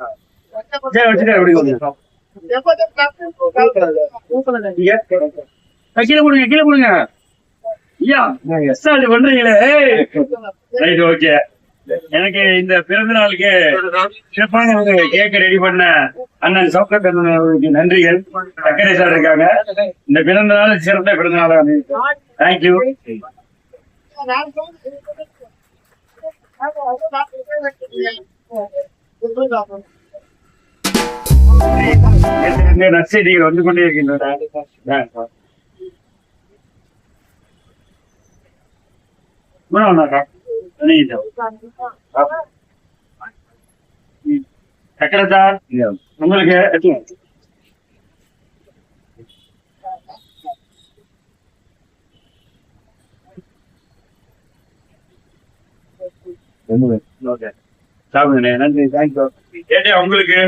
வச்சுட்டு எப்படி கீழே கொடுங்க கீழே கொடுங்க ஐயா எஸ்ஆர்டி பண்றீங்களே. Right okay. எனக்கு இந்த பிறந்த நாளுக்கு சிறப்பான ஒரு கேக்க ரெடி பண்ண அண்ணன் சௌகத் அண்ணன் அவர்களுக்கு நன்றிகள். சக்கரை சார் இருக்காங்க. இந்த பிறந்த நாள் சிறந்த பிறந்த நாள். தேங்க்யூ. நற்செய்திகள் வந்து கொண்டே இருக்கின்றன. சக்கரை சார் உங்களுக்கு சாப்பிடுங்க. நன்றி. தேங்க்யூ. உங்களுக்கு